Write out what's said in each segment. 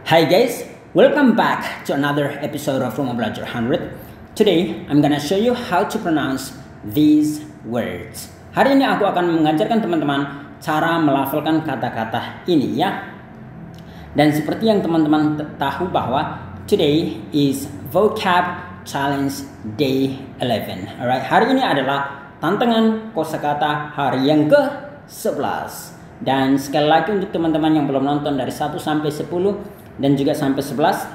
Hi guys, welcome back to another episode of Rumah Belajar 100. Today, I'm gonna show you how to pronounce these words. Hari ini aku akan mengajarkan teman-teman cara melafalkan kata-kata ini ya. Dan seperti yang teman-teman tahu bahwa today is Vocab Challenge Day 11. Alright, hari ini adalah tantangan kosakata hari yang ke-11. Dan sekali lagi untuk teman-teman yang belum nonton dari 1 sampai 10 dan juga sampai 11,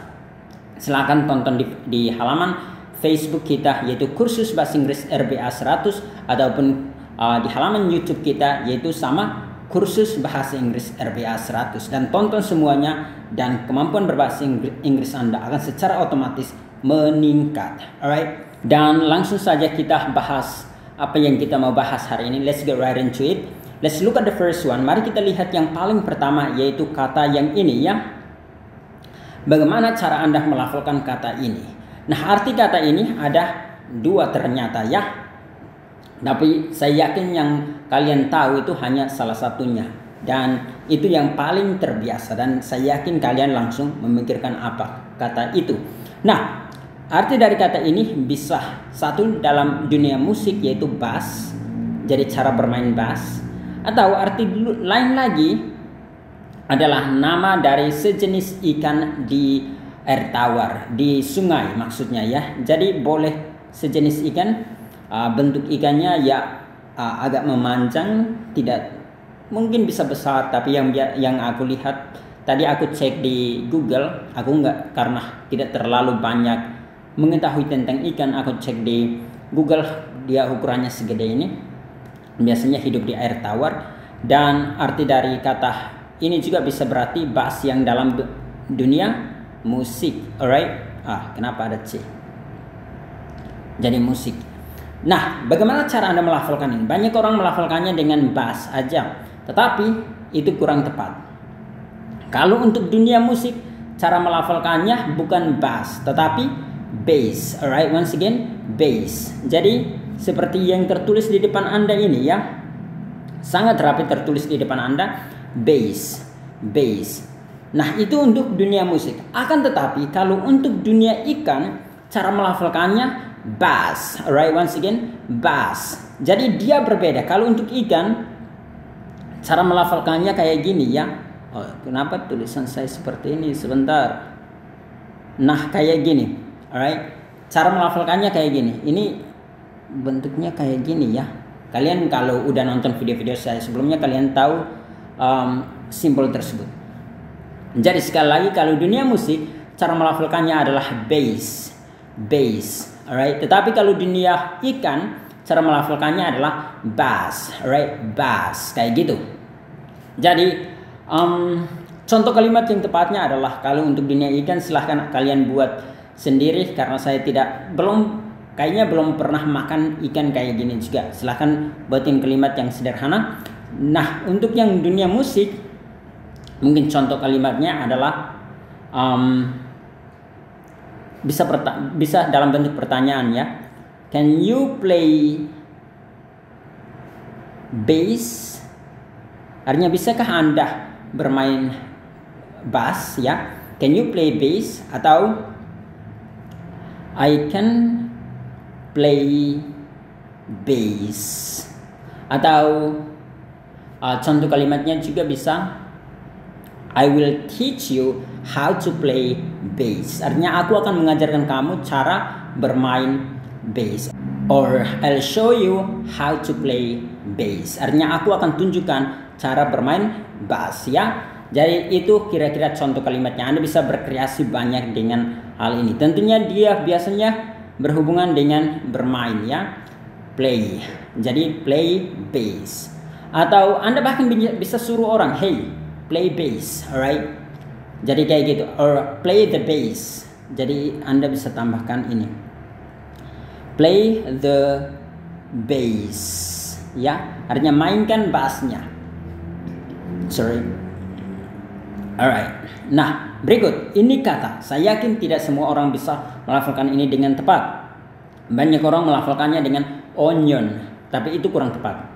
silakan tonton di halaman Facebook kita yaitu Kursus Bahasa Inggris RBA 100 ataupun di halaman YouTube kita yaitu sama Kursus Bahasa Inggris RBA 100, dan tonton semuanya dan kemampuan berbahasa Inggris Anda akan secara otomatis meningkat. Alright, dan langsung saja kita bahas apa yang kita mau bahas hari ini. Let's get right into it. Let's look at the first one. Mari kita lihat yang paling pertama yaitu kata yang ini ya. Bagaimana cara Anda melafalkan kata ini? Nah, arti kata ini ada dua ternyata ya. Tapi saya yakin yang kalian tahu itu hanya salah satunya. Dan itu yang paling terbiasa. Dan saya yakin kalian langsung memikirkan apa kata itu. Nah, arti dari kata ini bisa satu dalam dunia musik yaitu bass. Jadi cara bermain bass. Atau arti lain lagi adalah nama dari sejenis ikan di air tawar, di sungai maksudnya ya. Jadi boleh sejenis ikan, bentuk ikannya ya agak memanjang, tidak mungkin bisa besar, tapi yang aku lihat tadi aku cek di Google, aku nggak, karena tidak terlalu banyak mengetahui tentang ikan, aku cek di Google, dia ukurannya segede ini, biasanya hidup di air tawar. Dan arti dari kata ini juga bisa berarti bass yang dalam dunia musik. Alright, kenapa ada C? Jadi musik. Nah, bagaimana cara Anda melafalkan ini? Banyak orang melafalkannya dengan bass aja, tetapi itu kurang tepat. Kalau untuk dunia musik, cara melafalkannya bukan bass, tetapi bass. Alright, once again, bass. Jadi seperti yang tertulis di depan Anda ini ya, sangat rapi tertulis di depan Anda, bass, bass. Nah, itu untuk dunia musik. Akan tetapi kalau untuk dunia ikan, cara melafalkannya bass. Alright, once again, bass. Jadi dia berbeda. Kalau untuk ikan, cara melafalkannya kayak gini ya. Oh, kenapa tulisan saya seperti ini? Sebentar. Nah, kayak gini. Alright, cara melafalkannya kayak gini. Ini bentuknya kayak gini ya. Kalian kalau udah nonton video-video saya sebelumnya, kalian tahu simbol tersebut. Jadi sekali lagi, kalau dunia musik, cara melafalkannya adalah bass, bass. Alright. Tetapi kalau dunia ikan, cara melafalkannya adalah bass. Alright, bass, kayak gitu. Jadi contoh kalimat yang tepatnya adalah, kalau untuk dunia ikan silahkan kalian buat sendiri, karena saya kayaknya belum pernah makan ikan kayak gini juga. Silahkan buatin kalimat yang sederhana. Nah, untuk yang dunia musik, mungkin contoh kalimatnya adalah bisa dalam bentuk pertanyaan ya. Can you play bass? Artinya, bisakah Anda bermain bass ya? Can you play bass? Atau I can play bass. Atau contoh kalimatnya juga bisa, I will teach you how to play bass. Artinya, aku akan mengajarkan kamu cara bermain bass. Or I'll show you how to play bass. Artinya, aku akan tunjukkan cara bermain bass ya. Jadi itu kira-kira contoh kalimatnya. Anda bisa berkreasi banyak dengan hal ini. Tentunya dia biasanya berhubungan dengan bermain ya. Play. Jadi play bass. Atau Anda bahkan bisa suruh orang, hey, play bass, alright? Jadi kayak gitu, or play the bass. Jadi Anda bisa tambahkan ini, play the bass, ya, artinya mainkan bassnya. Sorry, alright. Nah, berikut ini kata. Saya yakin tidak semua orang bisa melafalkan ini dengan tepat. Banyak orang melafalkannya dengan onion, tapi itu kurang tepat.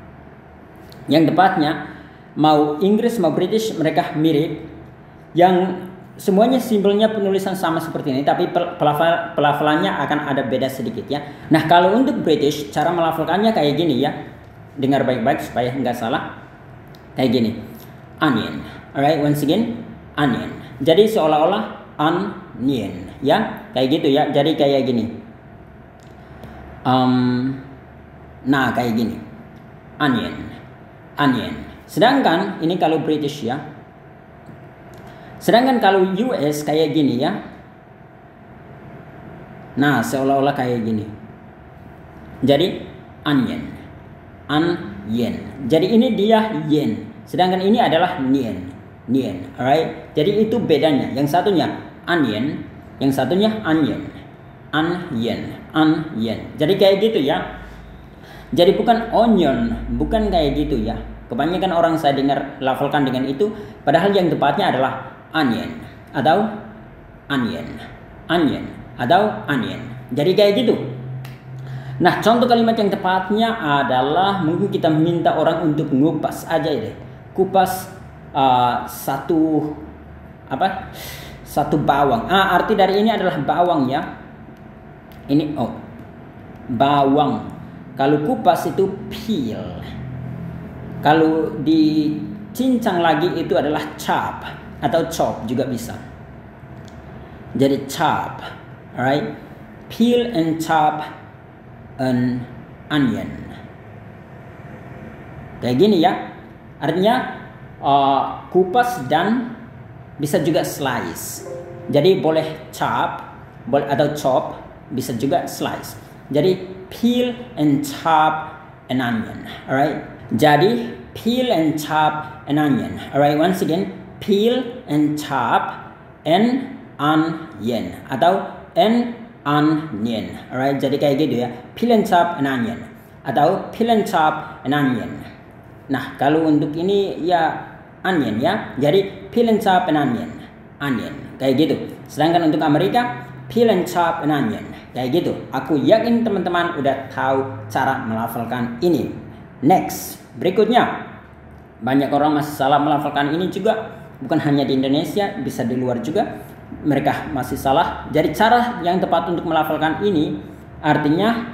Yang tepatnya, mau Inggris mau British mereka mirip. Yang semuanya simbolnya penulisan sama seperti ini, tapi pelafalannya akan ada beda sedikit ya. Nah, kalau untuk British, cara melafalkannya kayak gini ya. Dengar baik-baik supaya nggak salah. Kayak gini. Onion. Alright, once again, onion. Jadi seolah-olah onion ya. Kayak gitu ya. Jadi kayak gini. Nah, kayak gini. Onion. Onion. Sedangkan ini kalau British ya. Sedangkan kalau US kayak gini ya. Nah, seolah-olah kayak gini. Jadi onion. Onion. Jadi ini dia yen. Sedangkan ini adalah nien. Nien. Alright. Jadi itu bedanya. Yang satunya onion, yang satunya onion. Onion. Onion. Jadi kayak gitu ya. Jadi bukan onion, bukan kayak gitu ya. Kebanyakan orang saya dengar lafalkan dengan itu, padahal yang tepatnya adalah onion atau onion, onion atau onion. Jadi kayak gitu. Nah, contoh kalimat yang tepatnya adalah mungkin kita minta orang untuk ngupas aja deh. Kupas satu bawang. Arti dari ini adalah bawang ya. Ini bawang. Kalau kupas itu peel. Kalau dicincang lagi itu adalah chop atau chop juga bisa. Jadi chop, alright? Peel and chop an onion. Kayak gini ya. Artinya kupas dan bisa juga slice. Jadi boleh chop atau chop, bisa juga slice. Jadi peel and chop an onion, alright? Jadi peel and chop an onion, alright? Once again, peel and chop an onion atau an onion, alright? Jadi kayak gitu ya, peel and chop an onion atau peel and chop an onion. Nah, kalau untuk ini ya onion ya, jadi peel and chop an onion, onion kayak gitu. Sedangkan untuk Amerika, peel and chop an onion. Kayak gitu. Aku yakin teman-teman udah tahu cara melafalkan ini. Next, berikutnya. Banyak orang masih salah melafalkan ini juga. Bukan hanya di Indonesia, bisa di luar juga. Mereka masih salah. Jadi cara yang tepat untuk melafalkan ini artinya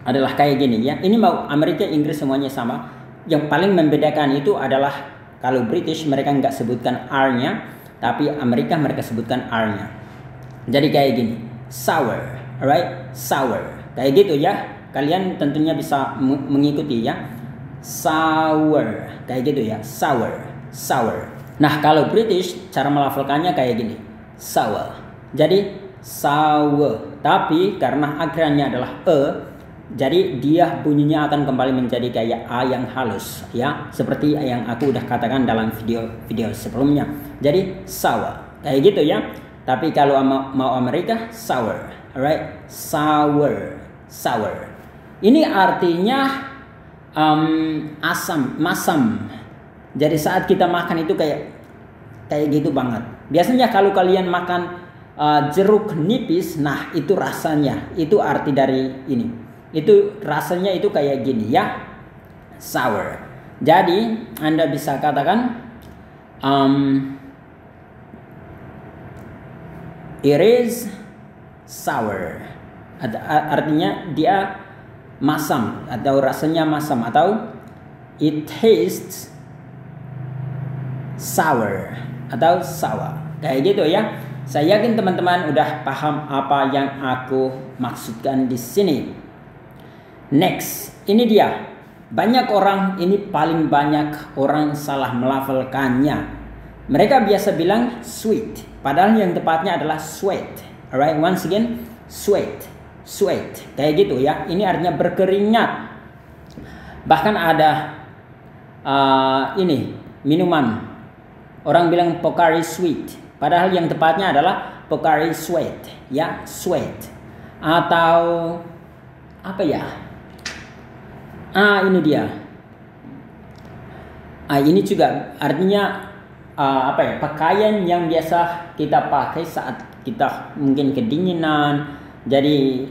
adalah kayak gini ya. Ini mau Amerika, Inggris semuanya sama. Yang paling membedakan itu adalah kalau British mereka nggak sebutkan R-nya, tapi Amerika mereka sebutkan R-nya. Jadi kayak gini. Sour. Alright, sour. Kayak gitu ya. Kalian tentunya bisa mengikuti ya. Sour. Kayak gitu ya. Sour. Sour. Nah, kalau British cara melafalkannya kayak gini. Sour. Jadi sour. Tapi karena akhirannya adalah jadi dia bunyinya akan kembali menjadi kayak A yang halus ya. Seperti yang aku udah katakan dalam video sebelumnya. Jadi sour. Kayak gitu ya. Tapi kalau mau Amerika, sour. Alright, sour, sour. Ini artinya asam, masam. Jadi saat kita makan itu kayak gitu banget. Biasanya kalau kalian makan jeruk nipis, nah itu rasanya, itu arti dari ini. Itu rasanya itu kayak gini ya, sour. Jadi Anda bisa katakan it is sour. Artinya dia masam atau rasanya masam atau it tastes sour atau sour. Kayak gitu ya. Saya yakin teman-teman udah paham apa yang aku maksudkan di sini. Next, ini dia. Banyak orang, ini paling banyak orang salah melafalkannya. Mereka biasa bilang sweet, padahal yang tepatnya adalah sweat. Alright, once again, sweat, sweat, kayak gitu ya. Ini artinya berkeringat. Bahkan ada ini minuman, orang bilang Pocari Sweat, padahal yang tepatnya adalah Pocari Sweat, ya, sweat. Atau apa ya? Ini dia. Ini juga artinya apa ya? Pakaian yang biasa kita pakai saat kita mungkin kedinginan. Jadi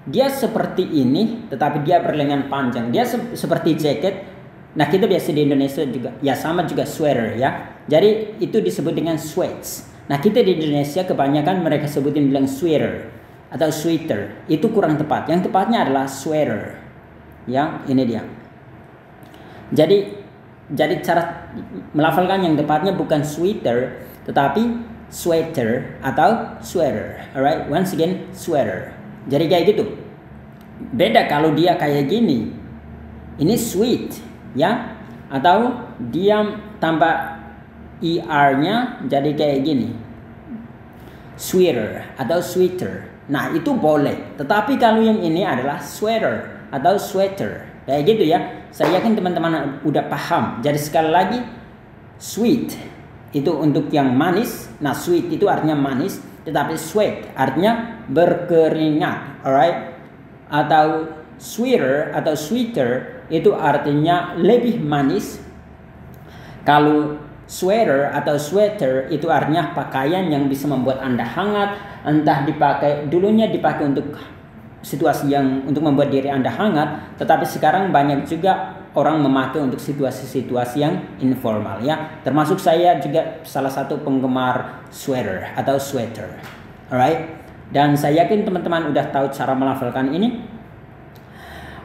dia seperti ini, tetapi dia berlengan panjang. Dia seperti jaket. Nah, kita biasa di Indonesia juga ya sama juga sweater ya. Jadi itu disebut dengan sweats Nah, kita di Indonesia kebanyakan mereka sebutin bilang sweater atau sweater. Itu kurang tepat. Yang tepatnya adalah sweater. Ya, ini dia. Jadi cara melafalkan yang tepatnya bukan sweater, tetapi sweater atau sweater. Alright, once again sweater. Jadi kayak gitu. Beda kalau dia kayak gini. Ini sweet, ya. Atau dia tambah er-nya jadi kayak gini. Sweater atau sweater. Nah, itu boleh. Tetapi kalau yang ini adalah sweater atau sweater. Kayak gitu ya. Saya yakin teman-teman udah paham. Jadi sekali lagi, sweet itu untuk yang manis. Nah, sweet itu artinya manis, tetapi sweat artinya berkeringat, alright? Atau sweeter atau sweeter itu artinya lebih manis. Kalau sweater atau sweater itu artinya pakaian yang bisa membuat Anda hangat, entah dulunya dipakai untuk situasi yang untuk membuat diri Anda hangat, tetapi sekarang banyak juga orang memakai untuk situasi-situasi yang informal, ya. Termasuk saya juga salah satu penggemar sweater atau sweater. Alright? Dan saya yakin teman-teman udah tahu cara melafalkan ini.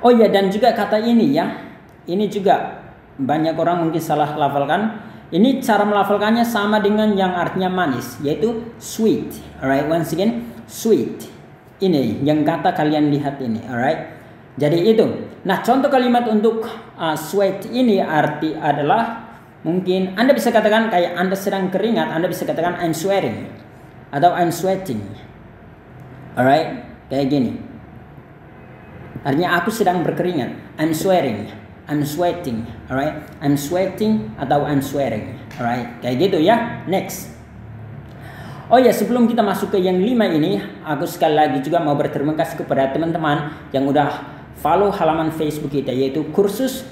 Oh ya, dan juga kata ini ya. Ini juga banyak orang mungkin salah lafalkan. Ini cara melafalkannya sama dengan yang artinya manis, yaitu sweet. Alright, once again, sweet. Ini yang kata kalian lihat ini, alright. Jadi itu. Nah, contoh kalimat untuk sweat ini arti adalah mungkin Anda bisa katakan kayak Anda sedang keringat, Anda bisa katakan I'm sweating atau I'm sweating. Alright, kayak gini. Artinya aku sedang berkeringat. I'm sweating, I'm sweating, alright. I'm sweating atau I'm swearing, alright. Kayak gitu ya. Next. Oh ya, sebelum kita masuk ke yang 5 ini, aku sekali lagi juga mau berterima kasih kepada teman-teman yang udah follow halaman Facebook kita, yaitu kursus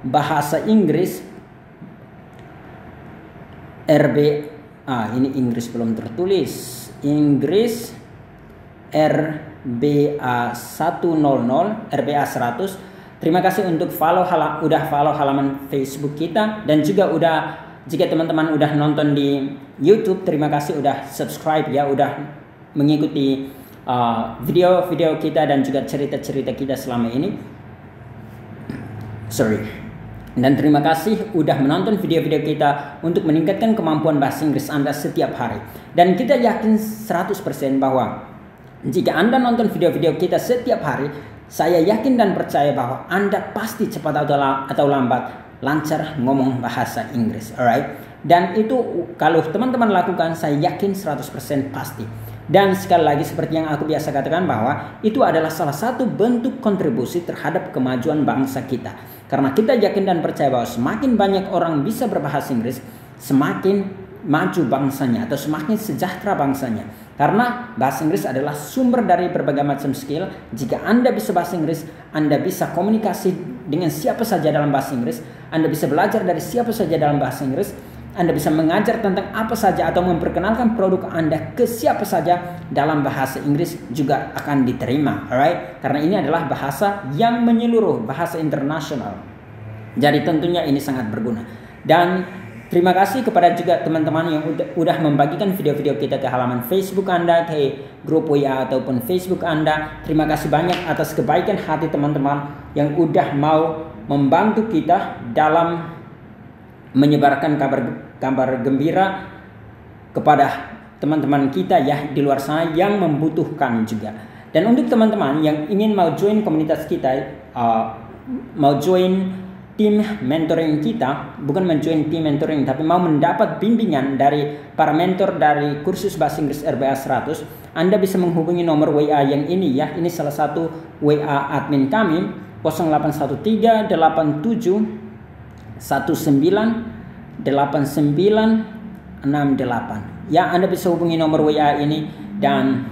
bahasa Inggris ini Inggris belum tertulis. Inggris RBA 100, RBA 100. Terima kasih untuk udah follow halaman Facebook kita, dan juga jika teman-teman udah nonton di YouTube, terima kasih udah subscribe ya, udah mengikuti video-video kita dan juga cerita-cerita kita selama ini. Dan terima kasih udah menonton video-video kita untuk meningkatkan kemampuan bahasa Inggris Anda setiap hari. Dan kita yakin 100% bahwa jika Anda nonton video-video kita setiap hari, saya yakin dan percaya bahwa Anda pasti cepat atau lambat lancar ngomong bahasa Inggris, alright? Dan itu kalau teman-teman lakukan, saya yakin 100% pasti. Dan sekali lagi seperti yang aku biasa katakan bahwa itu adalah salah satu bentuk kontribusi terhadap kemajuan bangsa kita. Karena kita yakin dan percaya bahwa semakin banyak orang bisa berbahasa Inggris, semakin maju bangsanya atau semakin sejahtera bangsanya. Karena bahasa Inggris adalah sumber dari berbagai macam skill. Jika Anda bisa bahasa Inggris, Anda bisa komunikasi dengan siapa saja dalam bahasa Inggris. Anda bisa belajar dari siapa saja dalam bahasa Inggris. Anda bisa mengajar tentang apa saja atau memperkenalkan produk Anda ke siapa saja dalam bahasa Inggris juga akan diterima. Alright? Karena ini adalah bahasa yang menyeluruh, bahasa internasional. Jadi tentunya ini sangat berguna. Dan terima kasih kepada juga teman-teman yang udah membagikan video-video kita ke halaman Facebook Anda, ke grup WA ataupun Facebook Anda. Terima kasih banyak atas kebaikan hati teman-teman yang udah mau membantu kita dalam menyebarkan kabar gembira kepada teman-teman kita ya di luar sana yang membutuhkan juga. Dan untuk teman-teman yang ingin mau join komunitas kita, mau join tim mentoring kita, bukan menjoin tim mentoring, tapi mau mendapat bimbingan dari para mentor dari kursus bahasa Inggris RBA 100, Anda bisa menghubungi nomor WA yang ini ya. Ini salah satu WA admin kami, 0813 87 19 8968. Ya, Anda bisa hubungi nomor WA ini dan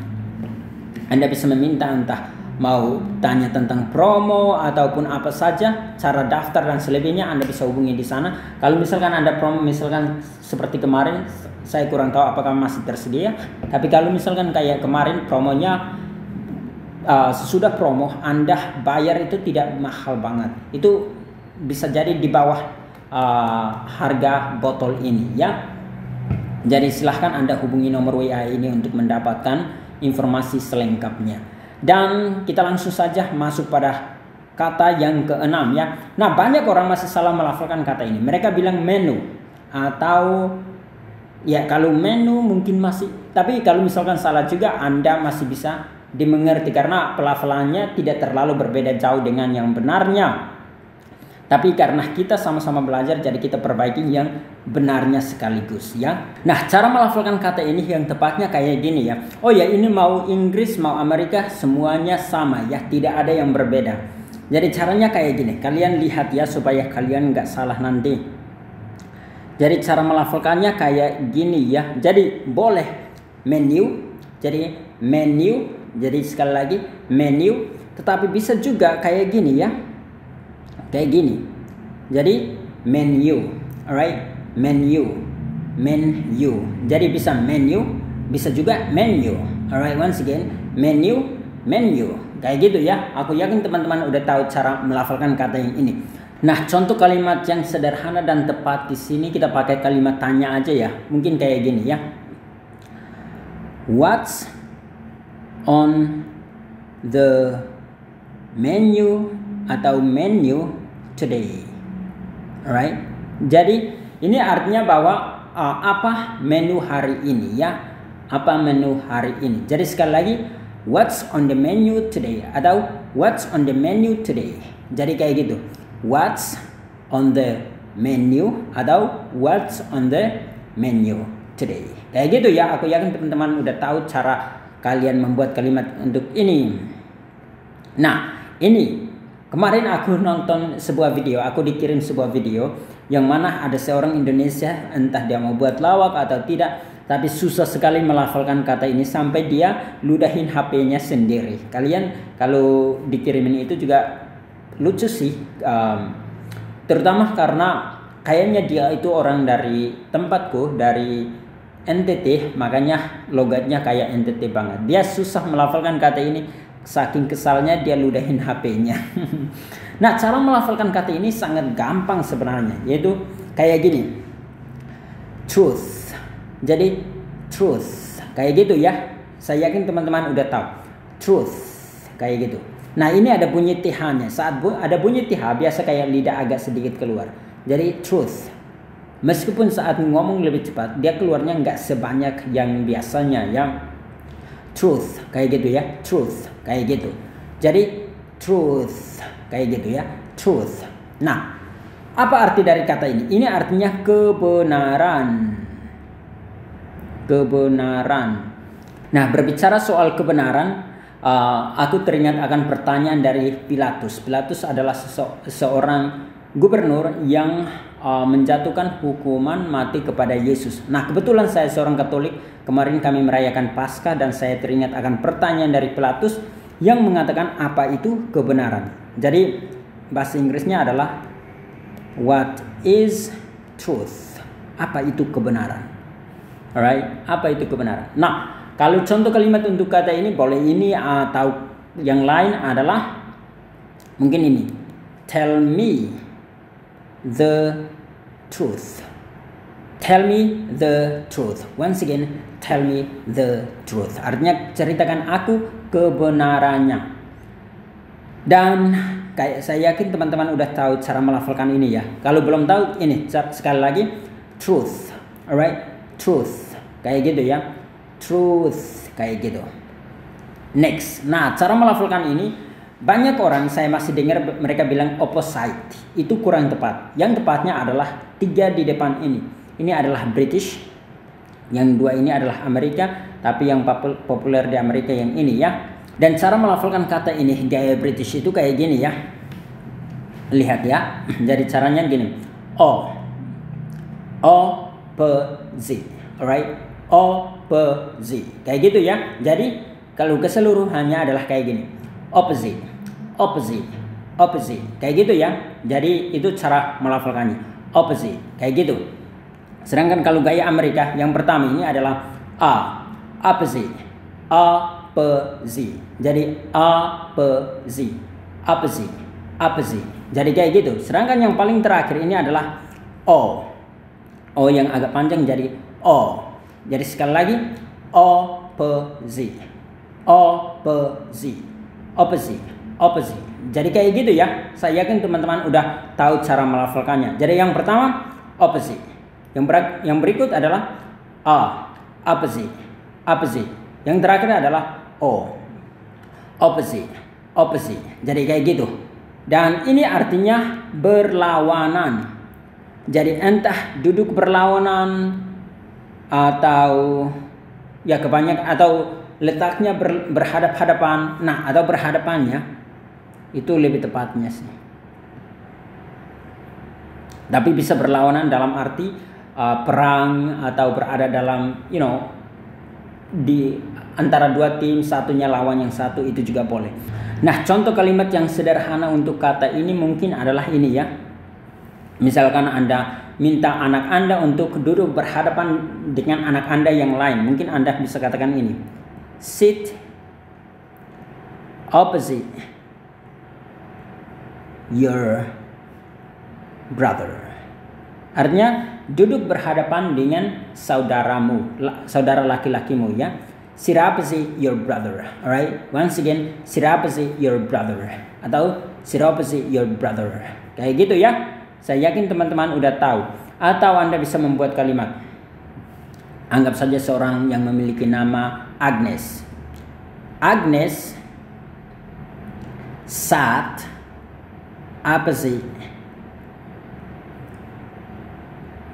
Anda bisa meminta entah mau tanya tentang promo ataupun apa saja, cara daftar dan selebihnya, Anda bisa hubungi di sana. Kalau misalkan Anda promo, misalkan seperti kemarin, saya kurang tahu apakah masih tersedia. Tapi kalau misalkan kayak kemarin promonya sesudah promo Anda bayar itu tidak mahal banget. Itu bisa jadi di bawah harga botol ini ya. Jadi silahkan Anda hubungi nomor WA ini untuk mendapatkan informasi selengkapnya. Dan kita langsung saja masuk pada kata yang keenam ya. Nah, banyak orang masih salah melafalkan kata ini. Mereka bilang menu atau ya, kalau menu mungkin masih, tapi kalau misalkan salah juga Anda masih bisa dimengerti karena pelafalannya tidak terlalu berbeda jauh dengan yang benarnya. Tapi karena kita sama-sama belajar, jadi kita perbaiki yang benarnya sekaligus ya. Nah, cara melafalkan kata ini yang tepatnya kayak gini ya. Oh ya, ini mau Inggris, mau Amerika, semuanya sama ya, tidak ada yang berbeda. Jadi caranya kayak gini, kalian lihat ya supaya kalian nggak salah nanti. Jadi cara melafalkannya kayak gini ya. Jadi boleh menu, jadi menu, jadi sekali lagi menu, tetapi bisa juga kayak gini ya. Kayak gini. Jadi menu, alright? Menu, menu. Jadi bisa menu, bisa juga menu. Alright, once again, menu, menu. Kayak gitu ya. Aku yakin teman-teman udah tahu cara melafalkan kata yang ini. Nah, contoh kalimat yang sederhana dan tepat di sini kita pakai kalimat tanya aja ya. Mungkin kayak gini ya. What's on the menu atau menu today? Alright. Jadi ini artinya bahwa apa menu hari ini ya? Apa menu hari ini? Jadi sekali lagi, what's on the menu today atau what's on the menu today. Jadi kayak gitu. What's on the menu atau what's on the menu today. Kayak gitu ya. Aku yakin teman-teman udah tahu cara kalian membuat kalimat untuk ini. Nah, ini kemarin aku nonton sebuah video, aku dikirim sebuah video yang mana ada seorang Indonesia, entah dia mau buat lawak atau tidak, tapi susah sekali melafalkan kata ini sampai dia ludahin HP-nya sendiri. Kalian kalau dikirimin itu juga lucu sih, terutama karena kayaknya dia itu orang dari tempatku, dari NTT, makanya logatnya kayak NTT banget. Dia susah melafalkan kata ini, saking kesalnya dia ludahin HP-nya. Nah, cara melafalkan kata ini sangat gampang sebenarnya, yaitu kayak gini. Truth. Jadi truth. Kayak gitu ya. Saya yakin teman-teman udah tahu. Truth. Kayak gitu. Nah, ini ada bunyi TH-nya. Saat ada bunyi TH, biasa kayak lidah agak sedikit keluar. Jadi truth. Meskipun saat ngomong lebih cepat, dia keluarnya nggak sebanyak yang biasanya yang truth. Kayak gitu ya. Truth. Kayak gitu. Jadi truth. Kayak gitu ya. Truth. Nah, apa arti dari kata ini? Ini artinya kebenaran. Kebenaran. Nah, berbicara soal kebenaran, aku teringat akan pertanyaan dari Pilatus. Pilatus adalah seorang gubernur yang menjatuhkan hukuman mati kepada Yesus. Nah, kebetulan saya seorang Katolik. Kemarin kami merayakan Paskah dan saya teringat akan pertanyaan dari Pilatus yang mengatakan apa itu kebenaran. Jadi bahasa Inggrisnya adalah what is truth? Apa itu kebenaran? Alright, apa itu kebenaran? Nah, kalau contoh kalimat untuk kata ini boleh ini atau yang lain adalah mungkin ini. Tell me the truth. Tell me the truth. Once again, tell me the truth. Artinya ceritakan aku kebenarannya. Dan kayak saya yakin teman-teman udah tahu cara melafalkan ini ya. Kalau belum tahu, ini sekali lagi truth. Alright, truth. Kayak gitu ya. Truth. Kayak gitu. Next. Nah, cara melafalkan ini banyak orang saya masih dengar mereka bilang opposite. Itu kurang tepat. Yang tepatnya adalah 3 di depan ini. Ini adalah British. Yang 2 ini adalah Amerika. Tapi yang populer di Amerika yang ini ya. Dan cara melafalkan kata ini gaya British itu kayak gini ya. Lihat ya. Jadi caranya gini. Opposite. Alright. Opposite. Kayak gitu ya. Jadi kalau keseluruhannya adalah kayak gini. Opposite. Opposite. Opposite. Kayak gitu ya. Jadi itu cara melafalkannya. Opposite. Kayak gitu. Sedangkan kalau gaya Amerika yang pertama ini adalah opposite. Opposite. Jadi opposite. Opposite. Opposite. Jadi kayak gitu. Sedangkan yang paling terakhir ini adalah O yang agak panjang jadi Jadi sekali lagi, opposite, opposite, opposite, opposite. Jadi kayak gitu ya. Saya yakin teman-teman udah tahu cara melafalkannya. Jadi yang pertama opposite. Yang berikut adalah opposite, opposite. Yang terakhir adalah opposite, opposite. Jadi kayak gitu. Dan ini artinya berlawanan. Jadi entah duduk berlawanan atau ya kebanyakan atau letaknya berhadap-hadapan. Nah, atau berhadapannya itu lebih tepatnya sih. Tapi bisa berlawanan dalam arti perang atau berada dalam di antara dua tim, satunya lawan yang satu, itu juga boleh. Nah, contoh kalimat yang sederhana untuk kata ini mungkin adalah ini ya. Misalkan Anda minta anak Anda untuk duduk berhadapan dengan anak Anda yang lain. Mungkin Anda bisa katakan ini. Sit opposite your brother. Artinya duduk berhadapan dengan saudaramu, saudara laki-lakimu ya. Sit opposite your brother. Alright? Once again, sit opposite your brother. Atau sit opposite your brother. Kayak gitu ya. Saya yakin teman-teman udah tahu. Atau Anda bisa membuat kalimat. Anggap saja seorang yang memiliki nama Agnes. Agnes sat opposite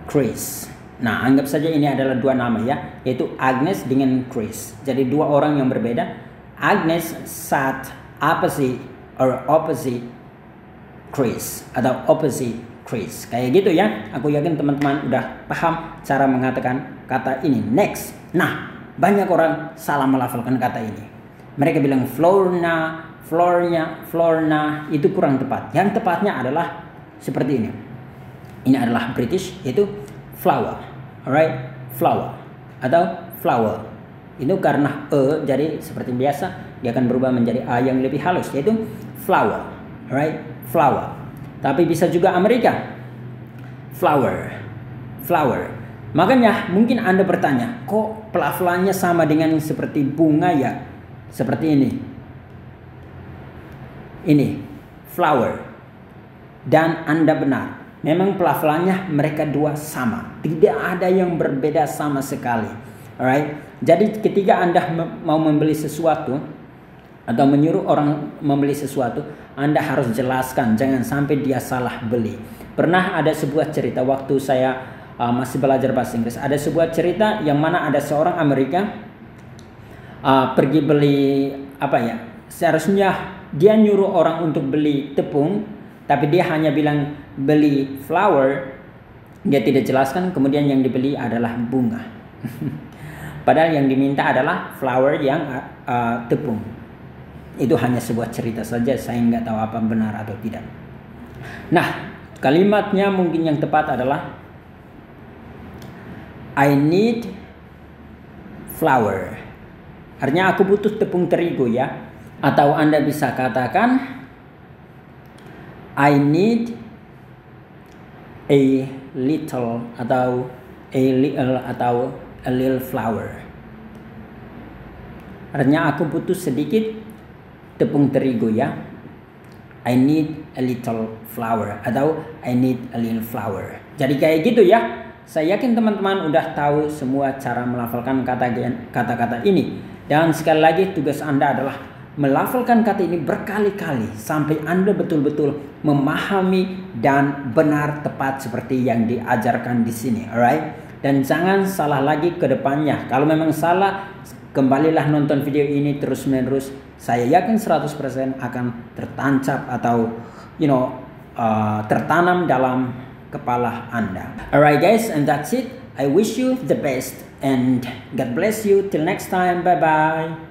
Chris. Nah, anggap saja ini adalah dua nama ya, yaitu Agnes dengan Chris. Jadi dua orang yang berbeda. Agnes sat opposite Chris atau opposite Chris. Kayak gitu ya. Aku yakin teman-teman udah paham cara mengatakan kata ini. Next. Nah, banyak orang salah melafalkan kata ini. Mereka bilang floornya itu kurang tepat. Yang tepatnya adalah seperti ini. Ini adalah British, yaitu flower. Alright, flower atau flower. Itu karena jadi seperti biasa dia akan berubah menjadi a yang lebih halus, yaitu flower. Alright, flower. Tapi bisa juga Amerika, flower. Makanya mungkin Anda bertanya, kok pelafalannya sama dengan seperti bunga ya? Seperti ini. Ini flower. Dan Anda benar. Memang pelafalannya mereka dua sama. Tidak ada yang berbeda sama sekali. Alright. Jadi ketika Anda mau membeli sesuatu atau menyuruh orang membeli sesuatu, Anda harus jelaskan, jangan sampai dia salah beli. Pernah ada sebuah cerita waktu saya masih belajar bahasa Inggris. Ada sebuah cerita yang mana ada seorang Amerika pergi beli seharusnya dia nyuruh orang untuk beli tepung, tapi dia hanya bilang beli flower. Dia tidak jelaskan, kemudian yang dibeli adalah bunga. Padahal yang diminta adalah flower yang tepung. Itu hanya sebuah cerita saja, saya nggak tahu apa benar atau tidak. Nah, kalimatnya mungkin yang tepat adalah I need flour. Artinya aku butuh tepung terigu ya. Atau Anda bisa katakan I need a little atau a little flour. Artinya aku butuh sedikit tepung terigu ya. I need a little flour atau I need a little flour. Jadi kayak gitu ya. Saya yakin teman-teman udah tahu semua cara melafalkan kata-kata ini. Dan sekali lagi tugas Anda adalah melafalkan kata ini berkali-kali sampai Anda betul-betul memahami dan benar tepat seperti yang diajarkan di sini. Alright? Dan jangan salah lagi ke depannya. Kalau memang salah, kembalilah nonton video ini terus-menerus. Saya yakin 100% akan tertancap atau tertanam dalam kepala Anda. Alright guys, and that's it. I wish you the best and God bless you. Till next time. Bye-bye.